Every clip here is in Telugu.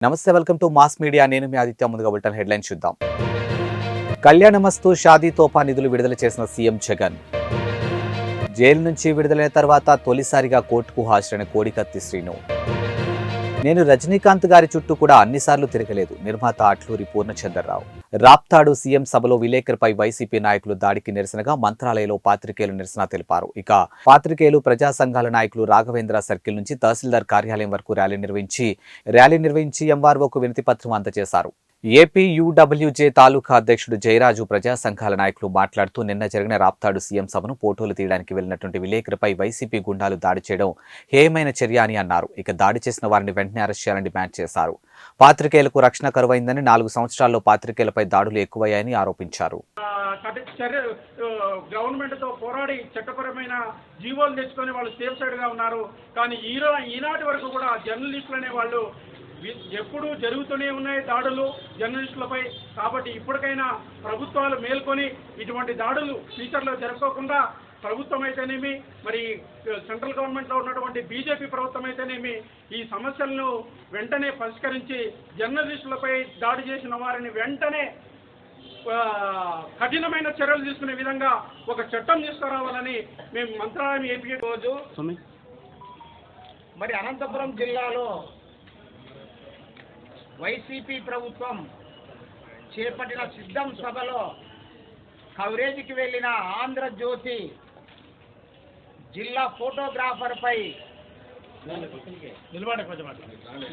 నమస్తే, వెల్కమ్ టు మాస్ మీడియా. నేను మీ ఆదిత్య. ముందుగా బులెటిన్ హెడ్లైన్ చూద్దాం. కళ్యాణమస్తు షాదీ తోఫా నిధులు విడుదల చేసిన సీఎం జగన్. జైలు నుంచి విడుదలైన తర్వాత తొలిసారిగా కోర్టుకు హాజరైన కోడికత్తి శ్రీను. నేను రజనీకాంత్ గారి చుట్టూ కూడా అన్నిసార్లు తిరగలేదు. నిర్మాత అట్లూరి పూర్ణచంద్రరావు. రాప్తాడు సీఎం సభలో విలేకరుపై వైసీపీ నాయకులు దాడికి నిరసనగా మంత్రాలయంలో పాత్రికేయులు నిరసన తెలిపారు. ఇక పాత్రికేయులు, ప్రజా సంఘాల నాయకులు రాఘవేంద్ర సర్కిల్ నుంచి తహసీల్దార్ కార్యాలయం వరకు ర్యాలీ నిర్వహించి ఎంఆర్ఓకు వినతి పత్రం అందజేశారు. ఏపీ యూడబ్ల్యూజే తాలూకా అధ్యక్షుడు జయరాజు ప్రజా సంఘాల నాయకులు మాట్లాడుతూ, నిన్న జరిగిన రాప్తాడు సీఎం సభను ఫోటోలు తీయడానికి వెళ్లినటువంటి విలేకరుపై వైసీపీ గుండాలు దాడి చేయడం హేయమైన చర్య అని అన్నారు. ఇక దాడి చేసిన వారిని వెంటనే అరెస్ట్ చేయాలని డిమాండ్ చేశారు. పాత్రికేయులకు రక్షణ కరువైందని, 4 సంవత్సరాల్లో పాత్రికేయులపై దాడులు ఎక్కువయ్యాయని ఆరోపించారు. గవర్నమెంట్ తో పోరాడి చట్టపరమైన జీవోలు తెచ్చుకొని వాళ్ళు సేఫ్ సైడ్ గా ఉన్నారు. కానీ ఈనాటి వరకు కూడా జర్నలిస్టులు అనే వాళ్ళు ఎప్పుడూ జరుగుతూనే ఉన్నాయి దాడులు జర్నలిస్టులపై. కాబట్టి ఇప్పటికైనా ప్రభుత్వాలు మేల్కొని ఇటువంటి దాడులు ఫ్యూచర్లో జరగకుండా, ప్రభుత్వం అయితేనేమి, మరి సెంట్రల్ గవర్నమెంట్లో ఉన్నటువంటి బీజేపీ ప్రభుత్వం అయితేనేమి, ఈ సమస్యలను వెంటనే పరిష్కరించి జర్నలిస్టులపై దాడి చేసిన వారిని వెంటనే కఠినమైన చర్యలు తీసుకునే విధంగా ఒక చట్టం తీసుకురావాలని మేము మంత్రాలయం ఏపీ రోజు మరి అనంతపురం జిల్లాలో వైసీపీ ప్రభుత్వం చేపట్టిన సిద్ధం సభలో కవరేజీకి వెళ్లిన ఆంధ్రజ్యోతి జిల్లా ఫోటోగ్రాఫర్పై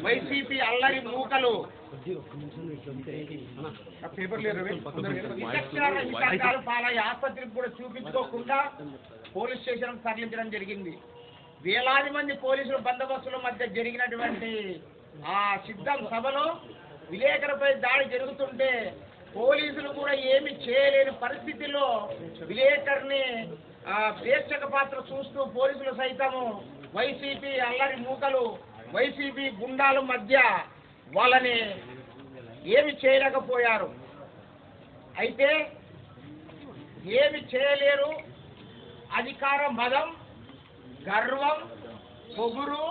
వైసీపీ అల్లరి మూకలు పాలై ఆసుపత్రికి కూడా చూపించుకోకుండా పోలీస్ స్టేషన్ తరలించడం జరిగింది. వేలాది మంది పోలీసుల బందోబస్తుల మధ్య జరిగినటువంటి ఆ సిద్ధం సభలో విలేకరుపై దాడి జరుగుతుంటే పోలీసులు కూడా ఏమి చేయలేని పరిస్థితిలో విలేకరుని ప్రేక్షక పాత్ర చూస్తూ పోలీసులు సైతము వైసీపీ అల్లరి మూకలు, వైసీపీ గుండాల మధ్య వాళ్ళని ఏమి చేయలేకపోయారు. అయితే ఏమి చేయలేరు. అధికార మదం, గర్వం, పొగురు,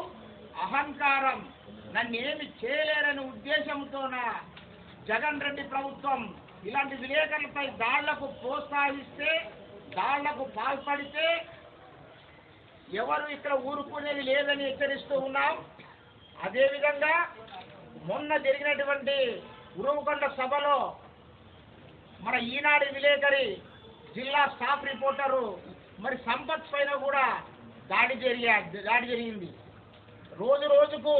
అహంకారం నన్ను ఏమి చేయలేరనే ఉద్దేశంతోన జగన్ రెడ్డి ప్రభుత్వం ఇలాంటి విలేకరులపై దాళ్లకు ప్రోత్సహిస్తే, దాళ్లకు పాల్పడితే ఎవరు ఇక్కడ ఊరుకునేది లేదని హెచ్చరిస్తూ ఉన్నాం. అదేవిధంగా మొన్న జరిగినటువంటి ఉరవకొండ సభలో మన ఈనాడు విలేకరి జిల్లా స్టాఫ్ రిపోర్టరు మరి సంపత్ పైన కూడా దాడి జరిగింది. రోజు రోజుకు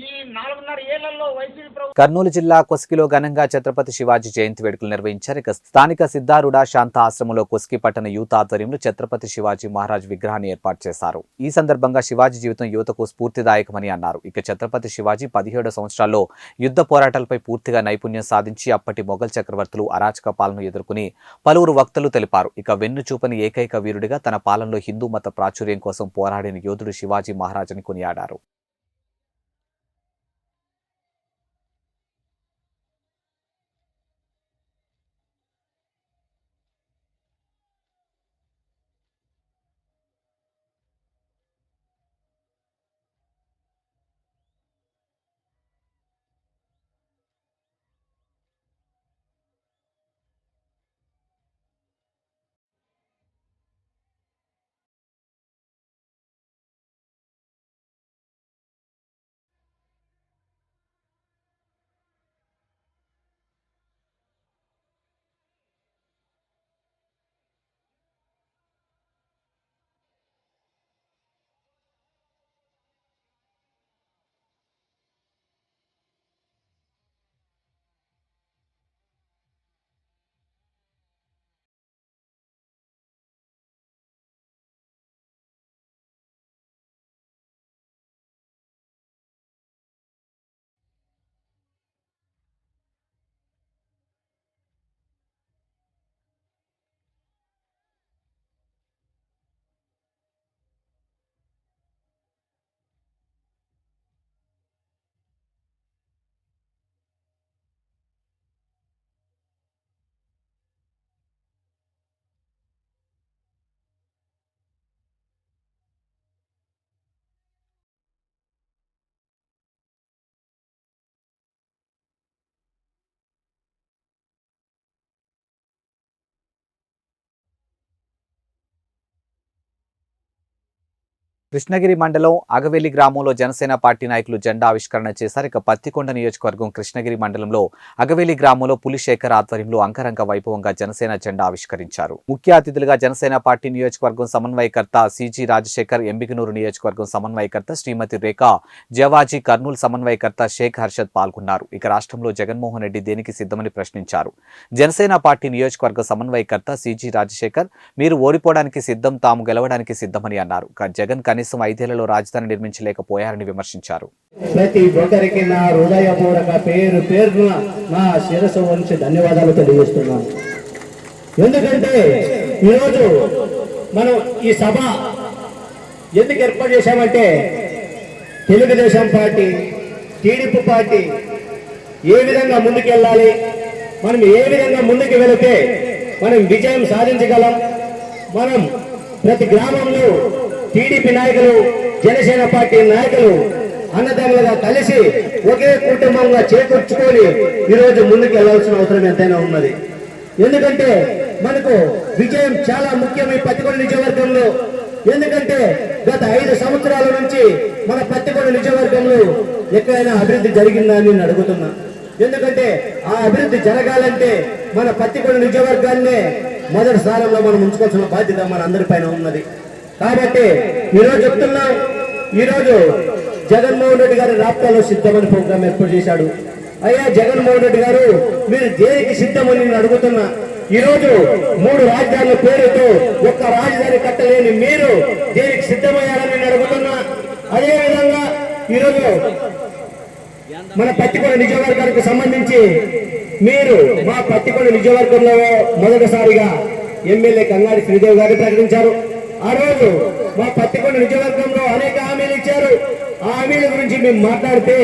ఈ 4.5 ఏళ్లలో వైసీపీ ప్రభుత్వం. కర్నూలు జిల్లా కొస్కిలో ఘనంగా ఛత్రపతి శివాజీ జయంతి వేడుకలు నిర్వహించారు. ఇక స్థానిక సిద్ధారూఢ శాంత ఆశ్రమంలో కొస్కి పట్టణ యూత్ ఆధ్వర్యంలో ఛత్రపతి శివాజీ మహారాజ్ విగ్రహాన్ని ఏర్పాటు చేశారు. ఈ సందర్భంగా శివాజీ జీవితం యువతకు స్ఫూర్తిదాయకమని అన్నారు. ఇక ఛత్రపతి శివాజీ 17 సంవత్సరాల్లో యుద్ధ పోరాటాలపై పూర్తిగా నైపుణ్యం సాధించి అప్పటి మొఘల్ చక్రవర్తులు అరాచక పాలన ఎదుర్కొని పలువురు వక్తలు తెలిపారు. ఇక వెన్నుచూపని ఏకైక వీరుడిగా తన పాలనలో హిందూ మత ప్రాచుర్యం కోసం పోరాడిన యోధుడు శివాజీ మహారాజ్ అని కొనియాడారు. కృష్ణగిరి మండలం అగవెల్లి గ్రామంలో జనసేన పార్టీ నాయకులు జెండా ఆవిష్కరణ చేశారు. ఇక పత్తికొండ నియోజకవర్గం కృష్ణగిరి మండలంలో అగవెల్లి గ్రామంలో పులిశేఖర్ ఆధ్వర్యంలో అంగరంగ వైభవంగా జనసేన జెండా ఆవిష్కరించారు. ముఖ్య అతిథులుగా జనసేన పార్టీ నియోజకవర్గం సమన్వయకర్త సిజి రాజశేఖర్, ఎంబికనూరు నియోజకవర్గం సమన్వయకర్త శ్రీమతి రేఖా జవాజీ, కర్నూలు సమన్వయకర్త షేక్ హర్షద్ పాల్గొన్నారు. ఇక రాష్ట్రంలో జగన్మోహన్ రెడ్డి దేనికి సిద్ధమని ప్రశ్నించారు. జనసేన పార్టీ నియోజకవర్గ సమన్వయకర్త సిజి రాజశేఖర్, మీరు ఓడిపోవడానికి సిద్ధం, తాము గెలవడానికి సిద్ధమని అన్నారు. జగన్ కనీసం 5 ఏళ్లలో రాజధాని నిర్మించలేకపోయారని విమర్శించారు. ప్రతి ఒక్కరికి నా హృదయపూర్వక పేరున నా శిరస్సు వంచి ధన్యవాదాలు తెలియజేస్తున్నాను. ఎందుకంటే ఈరోజు మనం ఈ సభ ఎందుకు ఏర్పాటు చేశామంటే తెలుగుదేశం పార్టీ, టీడీపీ పార్టీ ఏ విధంగా ముందుకెళ్ళాలి, మనం ఏ విధంగా ముందుకు వెళితే మనం విజయం సాధించగలం, మనం ప్రతి గ్రామంలో టీడీపీ నాయకులు, జనసేన పార్టీ నాయకులు అన్నదమ్ములుగా కలిసి ఒకే కుటుంబంగా చేకూర్చుకొని ఈరోజు ముందుకు వెళ్లాల్సిన అవసరం ఎంతైనా ఉన్నది. ఎందుకంటే మనకు విజయం చాలా ముఖ్యం ఈ పత్తికొండ నియోజకవర్గంలో. ఎందుకంటే గత 5 సంవత్సరాల నుంచి మన పత్తికొండ నియోజకవర్గంలో ఎక్కడైనా అభివృద్ధి జరిగిందా అని నేను అడుగుతున్నా. ఎందుకంటే ఆ అభివృద్ధి జరగాలంటే మన పత్తికొండ నియోజకవర్గాన్నే మొదటి స్థానంలో మనం ఉంచుకోవాల్సిన బాధ్యత మన అందరిపైన ఉన్నది. కాబట్టి ఈరోజు చెప్తున్నాం, ఈరోజు జగన్మోహన్ రెడ్డి గారి రాప్తాలో సిద్ధమని ప్రోగ్రాం ఏర్పాటు చేశాడు. అయ్యా జగన్మోహన్ రెడ్డి గారు, మీరు దేనికి సిద్ధమని నేను అడుగుతున్నా. ఈరోజు 3 రాజధానుల పేరుతో ఒక్క రాజధాని కట్టలేని మీరు దేనికి సిద్ధమయ్యారని నేను అడుగుతున్నా. అదేవిధంగా ఈరోజు మన పత్తికొండ నియోజకవర్గానికి సంబంధించి మీరు మా పత్తికొండ నియోజకవర్గంలో మొదటిసారిగా ఎమ్మెల్యే కంగారి శ్రీదేవి గారిని ప్రకటించారు. ఆ రోజు మా పత్తికొండ నియోజకవర్గంలో అనేక హామీలు ఇచ్చారు. ఆ హామీల గురించి మేము మాట్లాడితే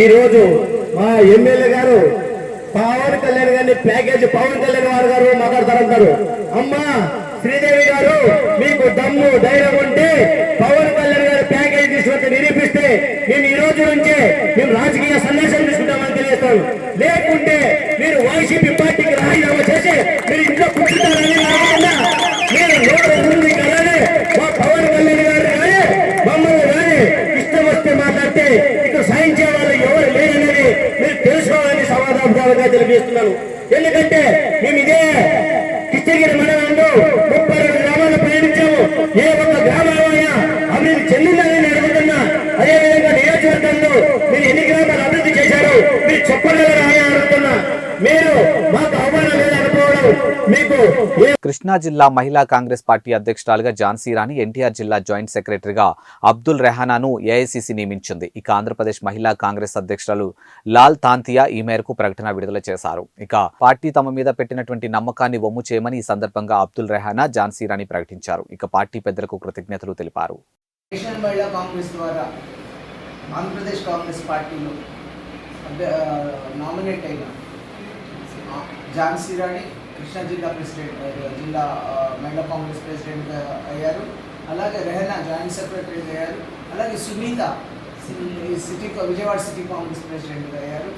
ఈ రోజు మా ఎమ్మెల్యే గారు పవన్ కళ్యాణ్ గారిని ప్యాకేజ్ పవన్ కళ్యాణ్ గారు మాట్లాడతారంటారు. అమ్మా శ్రీదేవి గారు, మీకు దమ్ము ధైర్యం ఉంటే పవన్ కళ్యాణ్ గారు ప్యాకేజ్ తీసుకొచ్చి నిరూపిస్తే మేము ఈ రోజు నుంచే మేము రాజకీయ సన్యాసం తీసుకుంటామని తెలియజేస్తాను. లేకుంటే మీరు వైసీపీ పార్టీకి రాజీనామా చేసి మీరు ఇంట్లో కూర్చుంటారని మీరు నోరు ఉంది కదని మా పవన్ కళ్యాణ్ గారు కానీ మమ్మల్ని కానీ ఇష్టం వస్తే మాట్లాడితే ఇక్కడ సాయించే వాళ్ళు ఎవరు లేరనేది మీరు తెలుసుకోవాలని సమాధానంగా తెలియజేస్తున్నాను. ఎందుకంటే మేము ఇదే కృష్ణగిరి మండలంలో 32 గ్రామాలు ప్రయాణించాము. ఏ ఒక్క గ్రామంలో అభివృద్ధి చెందిందని నేను అడుగుతున్నా. అదేవిధంగా నియోజకవర్గంలో మీరు ఎన్ని గ్రామాలు అభివృద్ధి చేశారు మీరు చెప్పగలరని అడుగుతున్నా. మీరు మాకు అవమానం లేదనుకోవడం మీకు. కృష్ణా జిల్లా మహిళా కాంగ్రెస్ పార్టీ అధ్యక్షురాలుగా ఝాన్సీ రాణి, ఎన్టీఆర్ జిల్లా జాయింట్ సెక్రటరీగా అబ్దుల్ రెహానాను ఏఐసీసీ నియమించింది. ఇక ఆంధ్రప్రదేశ్ మహిళా కాంగ్రెస్ అధ్యక్షురాలు లాల్ తాంతియా ఈ మేరకు ప్రకటన విడుదల చేశారు. ఇక పార్టీ తమ మీద పెట్టినటువంటి నమ్మకాన్ని వమ్ము చేయమని ఈ సందర్భంగా అబ్దుల్ రెహానా, ఝాన్సీ రాణి ప్రకటించారు. ఇక పార్టీ పెద్దలకు కృతజ్ఞతలు తెలిపారు. మహిళా కాంగ్రెస్ ద్వారా ఆంధ్రప్రదేశ్ కాంగ్రెస్ పార్టీలో నామినేట్ అయిన ఝాన్సీ రాణి కృష్ణా జిల్లా ప్రెసిడెంట్, జిల్లా మహిళా కాంగ్రెస్ ప్రెసిడెంట్ అయ్యారు. అలాగే రెహనా జాయింట్ సెక్రటరీ అయ్యారు. అలాగే సునీత విజయవాడ సిటీ కాంగ్రెస్ ప్రెసిడెంట్ అయ్యారు.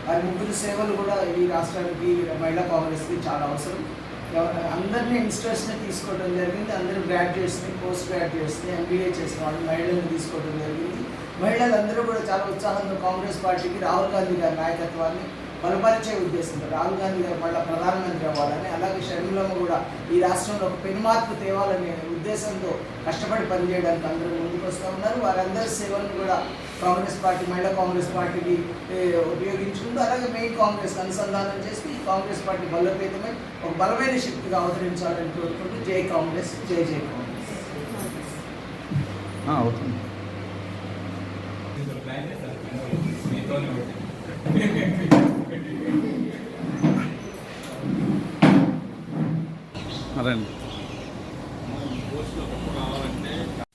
వారి ముగ్గురు సేవలు కూడా ఈ రాష్ట్రానికి మహిళా కాంగ్రెస్కి చాలా అవసరం. అందరినీ యంగ్స్టర్స్ని తీసుకోవడం జరిగింది. అందరూ గ్రాడ్యుయేట్స్ని, పోస్ట్ గ్రాడ్యుయేట్స్ని, ఎంబీఏ చేసిన వాళ్ళు మహిళలను తీసుకోవడం జరిగింది. మహిళలందరూ కూడా చాలా ఉత్సాహంతో కాంగ్రెస్ పార్టీకి రాహుల్ గాంధీ గారి నాయకత్వాన్ని బలపరిచే ఉద్దేశంతో రాహుల్ గాంధీ గారు మళ్ళీ ప్రధానమంత్రి అవ్వాలని, అలాగే షర్మిలమ్మ కూడా ఈ రాష్ట్రంలో ఒక పెను మార్పు తేవాలనే ఉద్దేశంతో కష్టపడి పనిచేయడానికి అందరూ ముందుకు వస్తూ ఉన్నారు. వారందరి సేవలను కూడా కాంగ్రెస్ పార్టీ, మహిళా కాంగ్రెస్ పార్టీకి ఉపయోగించుకుంటూ అలాగే మెయిన్ కాంగ్రెస్ అనుసంధానం చేసి ఈ కాంగ్రెస్ పార్టీ బలోపేతమై ఒక బలమైన శక్తిగా అవతరించాలని కోరుకుంటూ జై కాంగ్రెస్, జై జై కాంగ్రెస్.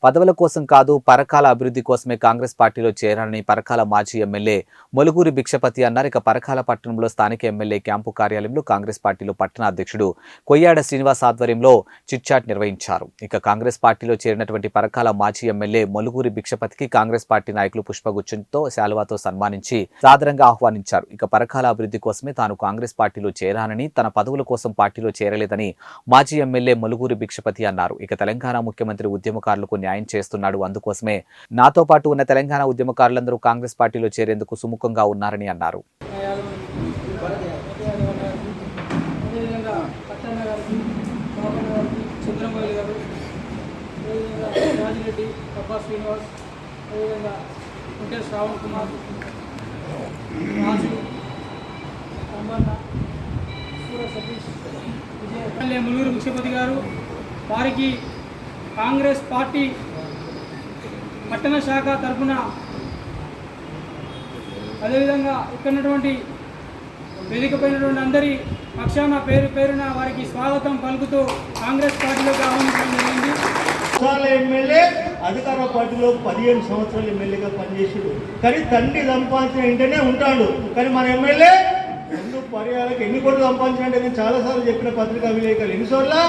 పదవుల కోసం కాదు, పరకాల అభివృద్ధి కోసమే కాంగ్రెస్ పార్టీలో చేరాలని పరకాల మాజీ ఎమ్మెల్యే మొలుగూరి భిక్షపతి అన్నారు. ఇక పరకాల పట్టణంలో స్థానిక ఎమ్మెల్యే క్యాంపు కార్యాలయంలో కాంగ్రెస్ పార్టీలో పట్టణ అధ్యక్షుడు కొయ్యాడ శ్రీనివాస్ ఆధ్వర్యంలో చిట్చాట్ నిర్వహించారు. ఇక కాంగ్రెస్ పార్టీలో చేరినటువంటి పరకాల మాజీ ఎమ్మెల్యే మొలుగూరి భిక్షపతికి కాంగ్రెస్ పార్టీ నాయకులు పుష్పగుచ్చంతో శాలువాతో సన్మానించి సాదరంగా ఆహ్వానించారు. ఇక పరకాల అభివృద్ధి కోసమే తాను కాంగ్రెస్ పార్టీలో చేరానని, తన పదవుల కోసం పార్టీలో చేరలేదని మాజీ ఎమ్మెల్యే మొలుగూరి భిక్షపతి అన్నారు. ఇక తెలంగాణ ముఖ్యమంత్రి ఉద్యమకారులకు న్యాయం న్యాయం చేస్తున్నాడు. అందుకోసమే నాతో పాటు ఉన్న తెలంగాణ ఉద్యమకారులందరూ కాంగ్రెస్ పార్టీలో చేరేందుకు సుముఖంగా ఉన్నారని అన్నారు. చంద్రమౌళి గారు, అదేవిధంగా రాజిరెడ్డి, కబ్బా శ్రీనివాస్, అదేవిధంగా ఉంటే శ్రావణ్ కుమార్, రాజు, అంబన్న, సూర సతీష్, విజయ ములుగురు ముఖ్యపతి గారు, వారికి కాంగ్రెస్ పార్టీ పట్టణ శాఖ తరఫున, అదేవిధంగా ఇక్కడ వేదికపైనటువంటి అందరి పక్షాన పేరు పేరున వారికి స్వాగతం పలుకుతూ కాంగ్రెస్ పార్టీలోకి ఆహ్వానించడం జరిగింది. ఎమ్మెల్యే అధికార పార్టీలో 15 సంవత్సరాలు ఎమ్మెల్యేగా పనిచేసాడు. కానీ తండ్రి సంపాదించిన ఇంటనే ఉంటాడు. కానీ మన ఎమ్మెల్యే 2 పర్యాలకు ఎన్ని కోట్లు సంపాదించినట్టే నేను చాలాసార్లు చెప్పిన పత్రికా విలేకరులు ఎన్నిసార్లు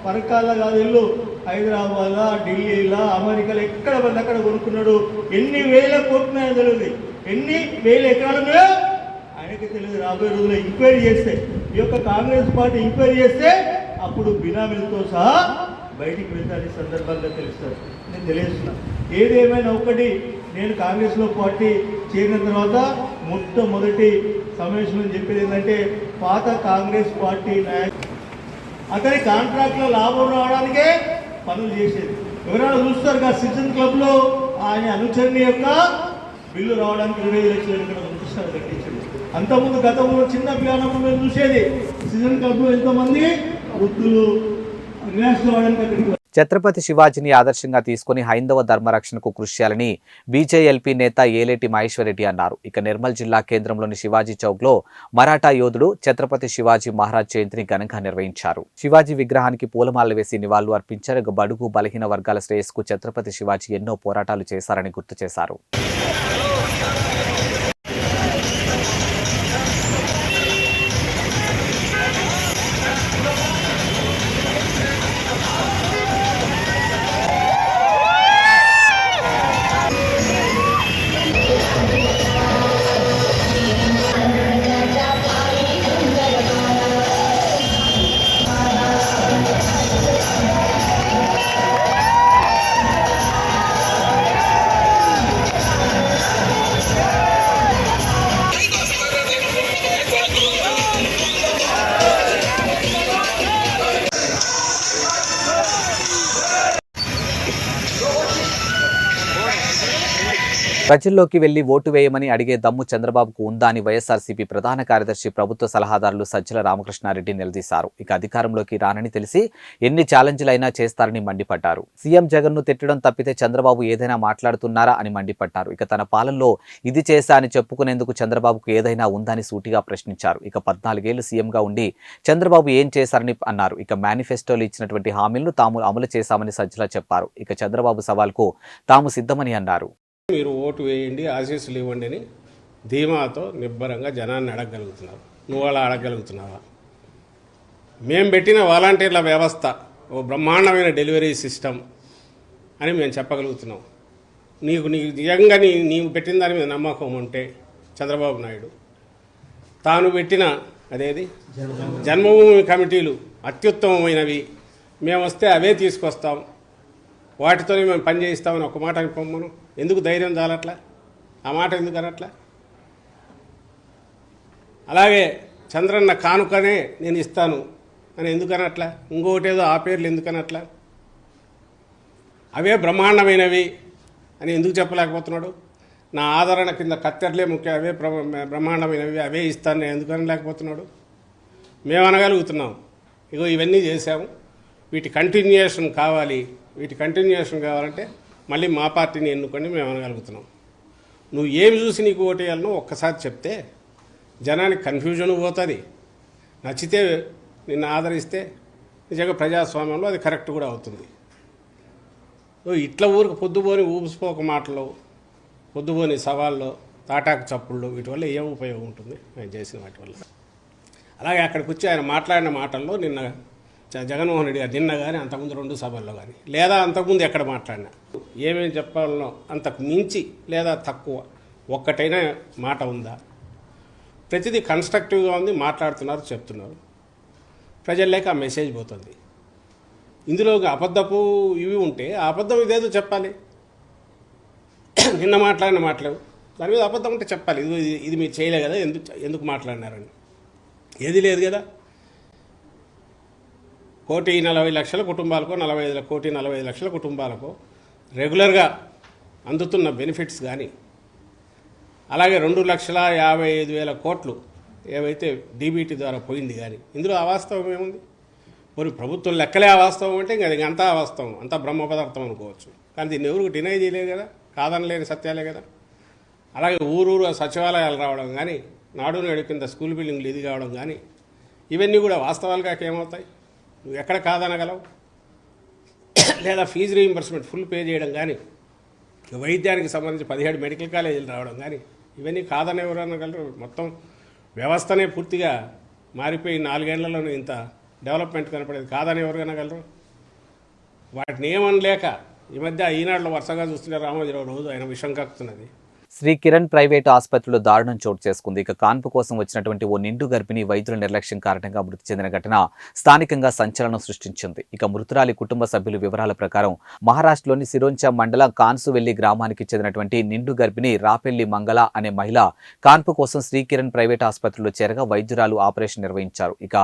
పరకాల కాదు ఇల్లు హైదరాబాద్లో, ఢిల్లీలో, అమెరికాలో ఎక్కడ పడితే అక్కడ కొనుక్కున్నాడు. ఎన్ని వేల కోట్లు తెలియదు, ఎన్ని వేల ఎకరాలు ఆయనకి తెలియదు. రాబోయే రోజుల్లో ఎంక్వైరీ చేస్తే, ఈ యొక్క కాంగ్రెస్ పార్టీ ఎంక్వైరీ చేస్తే అప్పుడు బినామీలతో సహా బయటికి వెళ్తారు. ఈ సందర్భంగా తెలుస్తారు. నేను తెలియజేస్తున్నా. ఏదేమైనా ఒకటి, నేను కాంగ్రెస్లో పార్టీ చేరిన తర్వాత మొట్టమొదటి సమావేశంలో చెప్పేది ఏంటంటే, పాత కాంగ్రెస్ పార్టీ నాయకులు అతని కాంట్రాక్ట్లో లాభం రావడానికే పనులు చేసేది. ఎవరైనా చూస్తారు కదా, సిటిజన్ క్లబ్లో ఆయన అనుచరుని యొక్క బిల్లు రావడానికి 25 లక్షలు ఇక్కడ ప్రతిష్టాలు కట్టించాడు. అంతకుముందు గతంలో చిన్న పిల్లనప్పుడు మేము చూసేది సిటిజన్ క్లబ్లో ఎంతోమంది వృద్ధులు రిలాక్స్ కావడానికి అక్కడికి. ఛత్రపతి శివాజీని ఆదర్శంగా తీసుకుని హైందవ ధర్మరక్షణకు కృషి చేయాలని బీజేఎల్పీ నేత ఏలేటి మహేశ్వరరెడ్డి అన్నారు. ఇక నిర్మల్ జిల్లా కేంద్రంలోని శివాజీ చౌక్లో మరాఠా యోధుడు ఛత్రపతి శివాజీ మహారాజ్ జయంతిని ఘనంగా నిర్వహించారు. శివాజీ విగ్రహానికి పూలమాలలు వేసి నివాళులు అర్పించారు. బడుగు బలహీన వర్గాల శ్రేయస్సుకు ఛత్రపతి శివాజీ ఎన్నో పోరాటాలు చేశారని గుర్తు చేశారు. ప్రజల్లోకి వెళ్లి ఓటు వేయమని అడిగే దమ్ము చంద్రబాబుకు ఉందా అని వైఎస్ఆర్సీపీ ప్రధాన కార్యదర్శి ప్రభుత్వ సలహాదారులు సజ్జల రామకృష్ణారెడ్డి నిలదీశారు. ఇక అధికారంలోకి రానని తెలిసి ఎన్ని ఛాలెంజ్లైనా చేస్తారని మండిపడ్డారు. సీఎం జగన్ ను తిట్టడం తప్పితే చంద్రబాబు ఏదైనా మాట్లాడుతున్నారా అని మండిపడ్డారు. ఇక తన పాలనలో ఇది చేశా అని చెప్పుకునేందుకు చంద్రబాబుకు ఏదైనా ఉందని సూటిగా ప్రశ్నించారు. ఇక 14 ఏళ్లు సీఎంగా ఉండి చంద్రబాబు ఏం చేశారని అన్నారు. ఇక మేనిఫెస్టోలో ఇచ్చినటువంటి హామీలను తాము అమలు చేశామని సజ్జల చెప్పారు. ఇక చంద్రబాబు సవాల్కు తాము సిద్ధమని అన్నారు. మీరు ఓటు వేయండి, ఆశీస్సులు ఇవ్వండి అని ధీమాతో నిబ్బరంగా జనాన్ని అడగగలుగుతున్నారు. నువ్వు అలా అడగగలుగుతున్నావా? మేము పెట్టిన వాలంటీర్ల వ్యవస్థ ఓ బ్రహ్మాండమైన డెలివరీ సిస్టమ్ అని మేము చెప్పగలుగుతున్నాం. నీకు నిజంగా నీవు పెట్టిన దాని మీద నమ్మకం ఉంటే చంద్రబాబు నాయుడు తాను పెట్టిన అదేది జన్మభూమి కమిటీలు అత్యుత్తమమైనవి, మేము వస్తే అవే తీసుకొస్తాం, వాటితోనే మేము పని చేయిస్తామని ఒక మాట అనుకోమను. ఎందుకు ధైర్యం చాలట్లా? ఆ మాట ఎందుకు అనట్లా? అలాగే చంద్రన్న కానుకనే నేను ఇస్తాను అని ఎందుకు అనట్లా? ఇంకొకటేదో ఆ పేర్లు ఎందుకు అనట్లా? అవే బ్రహ్మాండమైనవి అని ఎందుకు చెప్పలేకపోతున్నాడు? నా ఆదరణ కింద కత్తెరలే ముఖ్యం, అవే బ్రహ్మాండమైనవి, అవే ఇస్తాను ఎందుకు అనలేకపోతున్నాడు? మేము అనగలుగుతున్నాం. ఇగో ఇవన్నీ చేశాము, వీటి కంటిన్యూయేషన్ కావాలి. వీటి కంటిన్యూయేషన్ కావాలంటే మళ్ళీ మా పార్టీని ఎన్నుకొని మేము అనగలుగుతున్నాం. నువ్వు ఏమి చూసి నీకు ఓటేయాలనో ఒక్కసారి చెప్తే జనానికి కన్ఫ్యూజన్ పోతుంది. నచ్చితే నిన్ను ఆదరిస్తే నిజంగా ప్రజాస్వామ్యంలో అది కరెక్ట్ కూడా అవుతుంది. ఇట్లా ఊరికి పొద్దుపోని ఊపిసిపోక మాటలు, పొద్దుపోని సవాళ్ళు, తాటాకు చప్పుళ్ళు, వీటి వల్ల ఏం ఉపయోగం ఉంటుంది ఆయన చేసిన వాటి వల్ల? అలాగే అక్కడికి వచ్చి ఆయన మాట్లాడిన మాటల్లో నిన్న జగన్మోహన్ రెడ్డి గారు నిన్న కానీ అంతకుముందు 2 సభల్లో కానీ లేదా అంతకుముందు ఎక్కడ మాట్లాడినా ఏమేమి చెప్పాలనో అంతకు మించి లేదా తక్కువ ఒక్కటైనా మాట ఉందా? ప్రతిదీ కన్స్ట్రక్టివ్గా ఉంది, మాట్లాడుతున్నారు, చెప్తున్నారు. ప్రజల్లోకి ఆ మెసేజ్ పోతుంది. ఇందులో అబద్ధపు ఇవి ఉంటే ఆ అబద్ధం ఇదేదో చెప్పాలి. నిన్న మాట్లాడిన మాటలు దాని మీద అబద్ధం ఉంటే చెప్పాలి. ఇది మీరు చేయలే కదా, ఎందుకు మాట్లాడినారని. ఏది లేదు కదా. 1,40,00,000 కుటుంబాలకు 1,45,00,000 కుటుంబాలకు రెగ్యులర్గా అందుతున్న బెనిఫిట్స్ కానీ, అలాగే 2,55,000 కోట్లు ఏవైతే డీబీటీ ద్వారా పోయింది కానీ, ఇందులో అవాస్తవం ఏముంది? మరి ప్రభుత్వం లెక్కలే అవాస్తవం అంటే ఇంకా అది అంతా అవాస్తవం, అంతా బ్రహ్మ పదార్థం అనుకోవచ్చు. కానీ దీన్ని ఎవరు డినై చేయలేదు కదా, కాదనలేని సత్యాలే కదా. అలాగే ఊరూరు సచివాలయాలు రావడం కానీ, నాడు నేడు కింద స్కూల్ బిల్డింగ్లు ఇది కావడం కానీ, ఇవన్నీ కూడా వాస్తవాలుగా ఏమవుతాయి? నువ్వు ఎక్కడ కాదనగలవు? లేదా ఫీజు రీయింబర్స్మెంట్ ఫుల్ పే చేయడం కానీ, వైద్యానికి సంబంధించి 17 మెడికల్ కాలేజీలు రావడం కానీ, ఇవన్నీ కాదని ఎవరు అనగలరు? మొత్తం వ్యవస్థనే పూర్తిగా మారిపోయి 4 ఏళ్లలోనే ఇంత డెవలప్మెంట్ కనపడేది కాదని ఎవరు అనగలరు? వాటిని ఏమనలేక ఈ మధ్య ఈనాడులో వరుసగా చూస్తుంటే రామోజీరావు రోజు ఆయన విషం కక్కుతున్నది. శ్రీ కిరణ్ ప్రైవేటు ఆసుపత్రిలో దారుణం చోటు చేసుకుంది. ఇక కాన్పు కోసం వచ్చినటువంటి ఓ నిండు గర్భిణి వైద్యుల నిర్లక్ష్యం కారణంగా మృతి చెందిన ఘటన స్థానికంగా సంచలనం సృష్టించింది. ఇక మృతురాలి కుటుంబ సభ్యుల వివరాల ప్రకారం మహారాష్ట్రలోని సిరోంచా మండలం కాన్సువెల్లి గ్రామానికి చెందినటువంటి నిండు గర్భిణి రాపెల్లి మంగళ అనే మహిళ కాన్పు కోసం శ్రీ కిరణ్ ప్రైవేట్ ఆసుపత్రిలో చేరగా వైద్యురాలు ఆపరేషన్ నిర్వహించారు. ఇక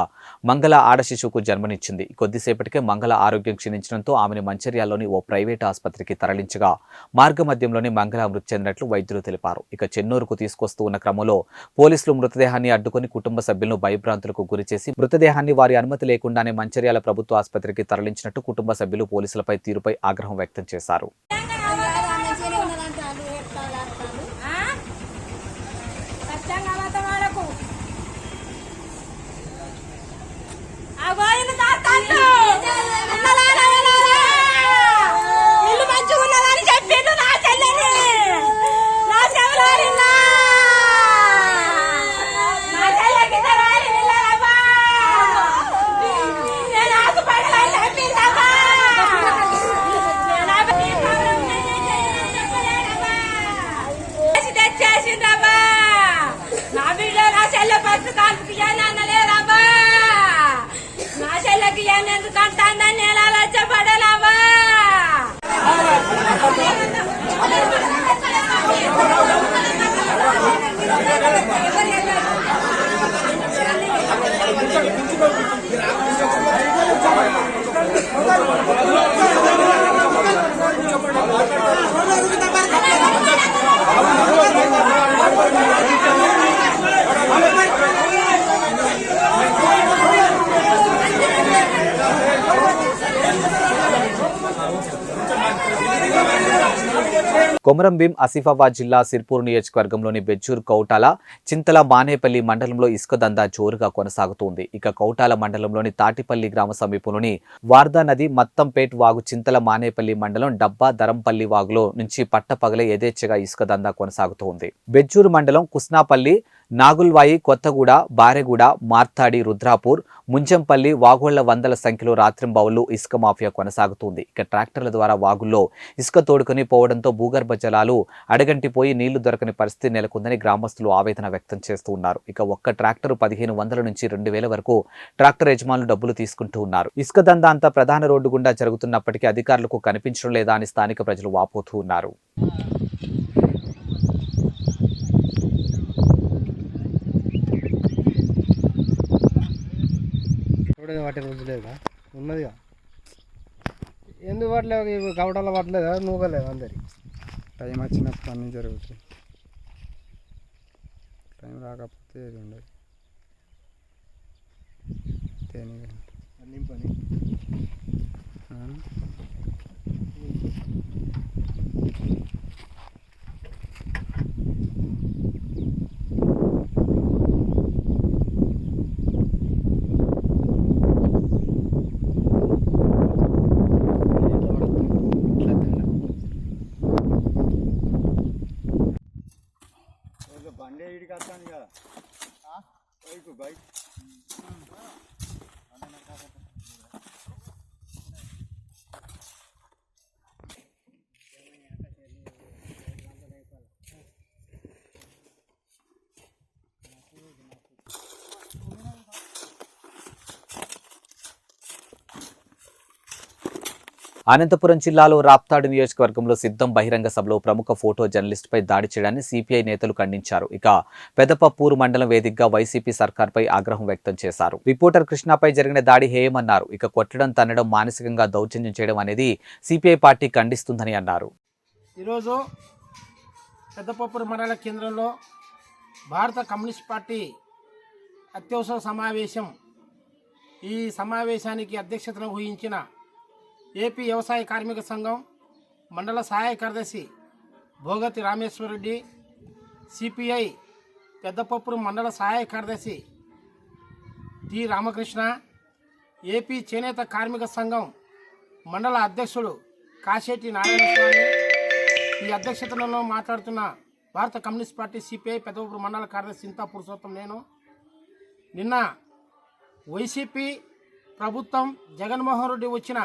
మంగళ ఆడ శిశువుకు జన్మనిచ్చింది. కొద్దిసేపటికే మంగళ ఆరోగ్యం క్షీణించడంతో ఆమెను మంచిర్యాలలోని ఓ ప్రైవేట్ ఆసుపత్రికి తరలించగా మార్గమధ్యంలోని మంగళ మృతి చెందినట్లు వైద్యులు తెలిపారు. ఇక చెన్నూరుకు తీసుకొస్తూ ఉన్న క్రమంలో పోలీసులు మృతదేహాన్ని అడ్డుకొని కుటుంబ సభ్యులను భయభ్రాంతులకు గురిచేసి మృతదేహాన్ని వారి అనుమతి లేకుండానే మంచిర్యాల ప్రభుత్వ ఆసుపత్రికి తరలించినట్టు కుటుంబ సభ్యులు పోలీసులపై తీరుపై ఆగ్రహం వ్యక్తం చేశారు. కొమరం భీం ఆసిఫాబాద్ జిల్లా సిర్పూర్ నియోజకవర్గంలోని బెజ్జూర్ కౌటాల చింతల మానేపల్లి మండలంలో ఇసుక దందా జోరుగా కొనసాగుతోంది. ఇక కౌటాల మండలంలోని తాటిపల్లి గ్రామ సమీపంలోని వార్దా నది మత్తంపేట్ వాగు చింతల మానేపల్లి మండలం డబ్బా దరంపల్లి వాగులో నుంచి పట్టపగలే యథేచ్ఛగా ఇసుక దందా కొనసాగుతోంది. బెజ్జూర్ మండలం కుస్నాపల్లి, నాగుల్వాయి, కొత్తగూడ, బారెగూడ, మార్తాడి, రుద్రాపూర్, ముంచంపల్లి వాగుళ్ల వందల సంఖ్యలో రాత్రింబవళ్లు ఇసుక మాఫియా కొనసాగుతోంది. ఇక ట్రాక్టర్ల ద్వారా వాగుల్లో ఇసుక తోడుకొని పోవడంతో భూగర్భ జలాలు అడగంటిపోయి నీళ్లు దొరకని పరిస్థితి నెలకొందని గ్రామస్తులు ఆవేదన వ్యక్తం చేస్తూ ఉన్నారు. ఇక ఒక్క ట్రాక్టర్ 1,500 నుంచి 2,000 వరకు ట్రాక్టర్ యజమానులు డబ్బులు తీసుకుంటూ ఉన్నారు. ఇసుక దందా అంతా ప్రధాన రోడ్డు గుండా జరుగుతున్నప్పటికీ అధికారులకు కనిపించడం లేదా అని స్థానిక ప్రజలు వాపోతూ ఉన్నారు. వాటి రోజు లేదా ఉన్నదిగా, ఎందుకు పట్టలేదు? కవటాల పట్టలేదా? నూగలేదు అందరికి. టైం వచ్చినప్పుడు అన్నీ జరుగుతాయి, టైం రాకపోతే ఏది ఉండదు. పని బండి ఇడికి వస్తాను కదా బైక్ అనంతపురం జిల్లాలో రాప్తాడు నియోజకవర్గంలో సిద్ధం బహిరంగ సభలో ప్రముఖ ఫోటో జర్నలిస్టుపై దాడి చేయడాన్ని సిపిఐ నేతలు ఖండించారు. ఇక పెదపప్పూరు మండలం వేదికగా వైసీపీ సర్కార్పై ఆగ్రహం వ్యక్తం చేశారు. రిపోర్టర్ కృష్ణపై జరిగిన దాడి హేయమన్నారు. ఇక కొట్టడం, తన్నడం, మానసికంగా దౌర్జన్యం చేయడం అనేది సిపిఐ పార్టీ ఖండిస్తుందని అన్నారు. ఈరోజు పెద్దపప్పూరు మండల కేంద్రంలో భారత కమ్యూనిస్ట్ పార్టీ అత్యవసర సమావేశం, ఈ సమావేశానికి అధ్యక్షతను వహించిన ఏపీ వ్యవసాయ కార్మిక సంఘం మండల సహాయ కార్యదర్శి భోగతి రామేశ్వరరెడ్డి, సిపిఐ పెద్దపప్పూరు మండల సహాయ కార్యదర్శి టి రామకృష్ణ, ఏపీ చేనేత కార్మిక సంఘం మండల అధ్యక్షుడు కాశెట్టి నారాయణస్వామి, ఈ అధ్యక్షతలో మాట్లాడుతున్న భారత కమ్యూనిస్ట్ పార్టీ సిపిఐ పెద్దపప్పూరు మండల కార్యదర్శి చింతా పురుషోత్తం నేను నిన్న వైసీపీ ప్రభుత్వం జగన్మోహన్ రెడ్డి వచ్చిన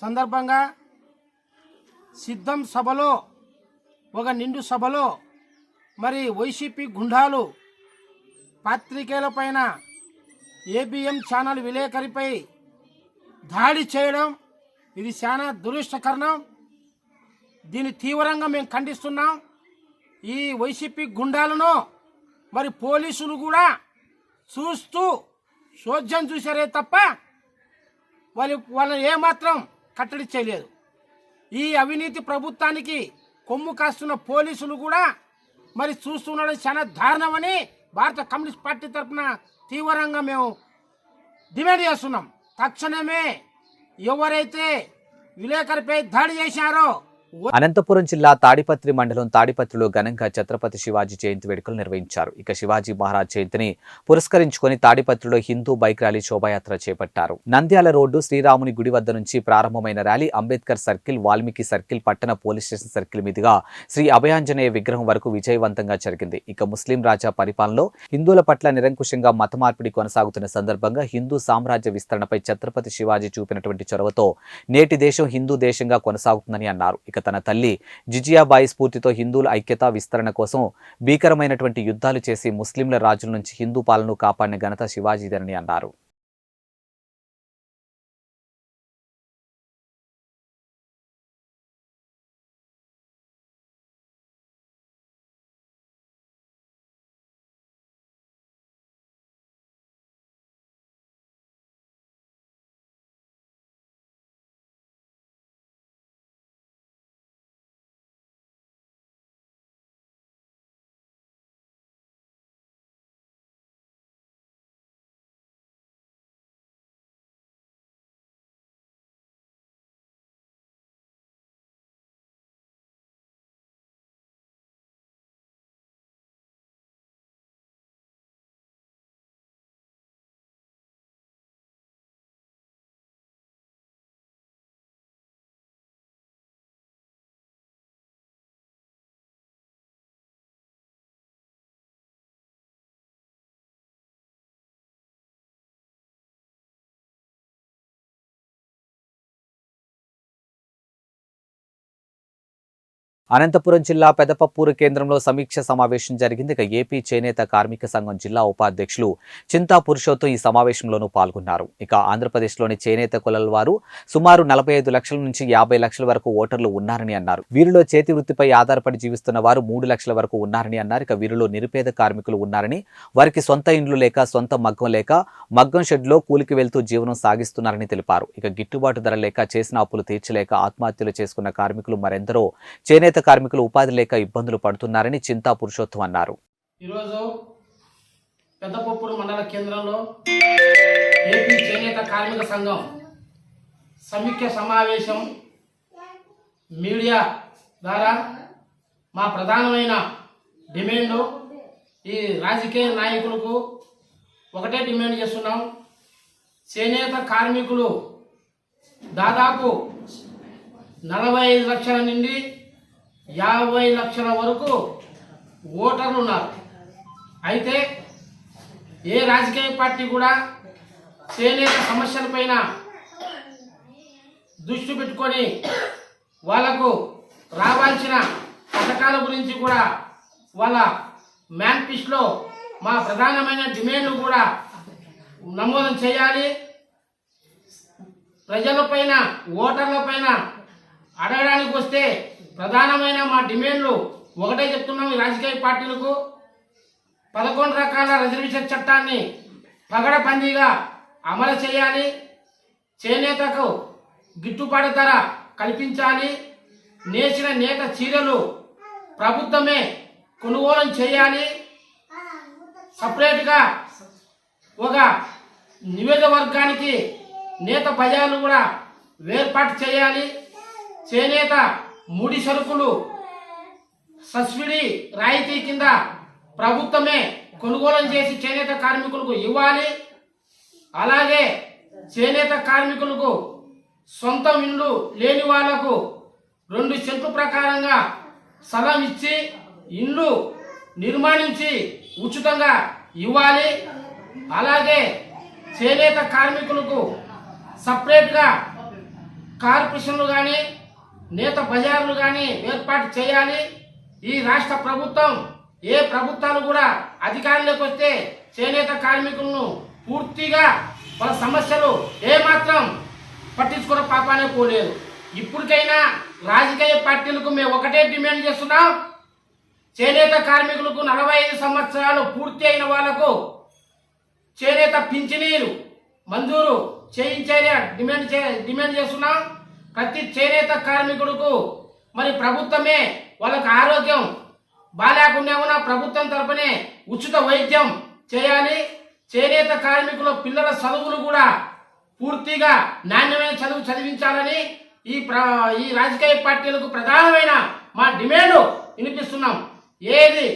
సందర్భంగా సిద్ధం సభలో, ఒక నిండు సభలో మరి వైసీపీ గుండాలు పత్రికల పైన ఏబిఎం ఛానల్ విలేకరిపై దాడి చేయడం ఇది చాలా దురదృష్టకరం. దీన్ని తీవ్రంగా మేము ఖండిస్తున్నాం. ఈ వైసీపీ గుండాలను మరి పోలీసులు కూడా చూస్తూ చోద్యం చూశారే తప్ప వాళ్ళని ఏమాత్రం కట్టడి చేయలేదు. ఈ అవినీతి ప్రభుత్వానికి కొమ్ము కాస్తున్న పోలీసులు కూడా మరి చూస్తుండడం చాలా దారుణమని భారత కమ్యూనిస్ట్ పార్టీ తరఫున తీవ్రంగా మేము డిమాండ్ చేస్తున్నాం. తక్షణమే ఎవరైతే విలేకరిపై దాడి చేశారో. అనంతపురం జిల్లా తాడిపత్రి మండలం తాడిపత్రిలో ఘనంగా ఛత్రపతి శివాజీ జయంతి వేడుకలు నిర్వహించారు. ఇక శివాజీ మహారాజ్ జయంతిని పురస్కరించుకొని తాడిపత్రిలో హిందూ బైక్ ర్యాలీ శోభాయాత్ర చేపట్టారు. నంద్యాల రోడ్డు శ్రీరాముని గుడి వద్ద నుంచి ప్రారంభమైన rally Ambedkar circle, Valmiki circle, పట్టణ పోలీస్ స్టేషన్ సర్కిల్ మీదుగా శ్రీ అభయాంజనేయ విగ్రహం వరకు విజయవంతంగా జరిగింది. ఇక ముస్లిం రాజా పరిపాలనలో హిందువుల పట్ల నిరంకుశంగా మత మార్పిడి కొనసాగుతున్న సందర్భంగా హిందూ సామ్రాజ్య విస్తరణపై ఛత్రపతి శివాజీ చూపినటువంటి చొరవతో నేటి దేశం హిందూ దేశంగా కొనసాగుతుందని అన్నారు. ఇక తన తల్లి జిజియాబాయి స్ఫూర్తితో హిందువుల ఐక్యత, విస్తరణ కోసం భీకరమైనటువంటి యుద్ధాలు చేసి ముస్లింల రాజుల నుంచి హిందూ పాలనను కాపాడిన ఘనత శివాజీదని అన్నారు. అనంతపురం జిల్లా పెదపప్పూరు కేంద్రంలో సమీక్ష సమావేశం జరిగింది. ఇక ఏపీ చేనేత కార్మిక సంఘం జిల్లా ఉపాధ్యక్షులు చింతా పురుషోత్తం ఈ సమావేశంలోనూ పాల్గొన్నారు. ఇక ఆంధ్రప్రదేశ్లోని చేనేత కులాల వారు సుమారు 45 లక్షల నుంచి 50 లక్షల వరకు ఓటర్లు ఉన్నారని అన్నారు. వీరిలో చేతి వృత్తిపై ఆధారపడి జీవిస్తున్న వారు 3 లక్షల వరకు ఉన్నారని అన్నారు. ఇక వీరిలో నిరుపేద కార్మికులు ఉన్నారని, వారికి సొంత ఇండ్లు లేక, సొంత మగ్గం లేక, మగ్గం షెడ్లో కూలికి వెళ్తూ జీవనం సాగిస్తున్నారని తెలిపారు. ఇక గిట్టుబాటు ధర లేక, చేసిన అప్పులు తీర్చలేక ఆత్మహత్యలు చేసుకున్న కార్మికులు మరెందరో చేనేత కార్మికులు ఉపాధి లేక ఇబ్బందులు పడుతున్నారని చింతా పురుషోత్తం అన్నారు. ఈరోజు పెద్దపప్పూరు మండల కేంద్రంలో ఏపీ చేనేత కార్మిక సంఘం సమీక్ష సమావేశం మీడియా ద్వారా మా ప్రధానమైన డిమాండ్, ఈ రాజకీయ నాయకులకు ఒకటే డిమాండ్ చేస్తున్నాం. చేనేత కార్మికులు దాదాపు 45 లక్షల నుండి 50 లక్షల వరకు ఓటర్లు ఉన్నారు. అయితే ఏ రాజకీయ పార్టీ కూడా చేనేత సమస్యలపైన దృష్టి పెట్టుకొని వాళ్లకు రావాల్సిన పథకాల గురించి కూడా వాళ్ళ మేనిఫెస్టోలో మా ప్రధానమైన డిమాండ్లు కూడా నమోదు చేయాలి. ప్రజలపైన ఓటర్లపైన అడగడానికి వస్తే ప్రధానమైన మా డిమాండ్లు ఒకటే చెప్తున్నాం ఈ రాజకీయ పార్టీలకు. 11 రకాల రిజర్వేషన్ చట్టాన్ని పగడబందీగా అమలు చేయాలి. చేనేతకు గిట్టుబాటు ధర కల్పించాలి. నేసిన నేత చీరలు ప్రభుత్వమే కొనుగోలు చేయాలి. సపరేట్గా ఒక నియోజకవర్గానికి నేత బజార్లు కూడా ఏర్పాటు చేయాలి. చేనేత ముడి సరుకులు సబ్సిడీ రాయితీ కింద ప్రభుత్వమే కొనుగోలు చేసి చేనేత కార్మికులకు ఇవ్వాలి. అలాగే చేనేత కార్మికులకు సొంతం ఇల్లు లేని వాళ్లకు 2 సెంట్లు ప్రకారంగా స్థలం ఇచ్చి ఇల్లు నిర్మాణించి ఉచితంగా ఇవ్వాలి. అలాగే చేనేత కార్మికులకు సపరేట్గా కార్పొరేషన్లు కానీ నేత బజార్లు కానీ ఏర్పాటు చేయాలి. ఈ రాష్ట్ర ప్రభుత్వం ఏ ప్రభుత్వాలు కూడా అధికారంలోకి వస్తే చేనేత కార్మికులను పూర్తిగా వాళ్ళ సమస్యలు ఏమాత్రం పట్టించుకున్న పాపానే పోలేదు. ఇప్పటికైనా రాజకీయ పార్టీలకు మేము ఒకటే డిమాండ్ చేస్తున్నాం. చేనేత కార్మికులకు 45 సంవత్సరాలు పూర్తి అయిన వాళ్లకు చేనేత పింఛనీలు మంజూరు చేయించేది డిమాండ్ చేస్తున్నాం. ప్రతి చేనేత కార్మికులకు మరి ప్రభుత్వమే వాళ్ళకి ఆరోగ్యం బాగాలేకుండా ఉన్న ప్రభుత్వం తరపునే ఉచిత వైద్యం చేయాలి. చేనేత కార్మికుల పిల్లల చదువులు కూడా పూర్తిగా నాణ్యమైన చదువు చదివించాలని ఈ రాజకీయ పార్టీలకు ప్రధానమైన మా డిమాండ్ వినిపిస్తున్నాం. ఏది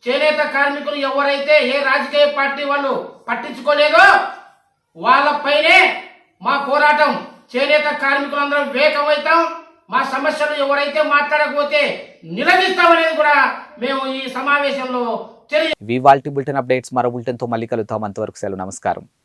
చేనేత కార్మికులు ఎవరైతే ఏ రాజకీయ పార్టీ వాళ్ళు పట్టించుకోలేదో వాళ్ళపైనే మా పోరాటం. చేనేత కార్మికులందరూ వేగమవుతాం. మా సమస్యలు ఎవరైతే మాట్లాడకపోతే నిలదీస్తామనేది కూడా మేము ఈ సమావేశంలో ఇవి వాల్టి బులెటిన్ అప్డేట్స్. మరో బులెటిన్తో మళ్ళీ కలుద్దాం. అంతవరకు సెలవు. నమస్కారం.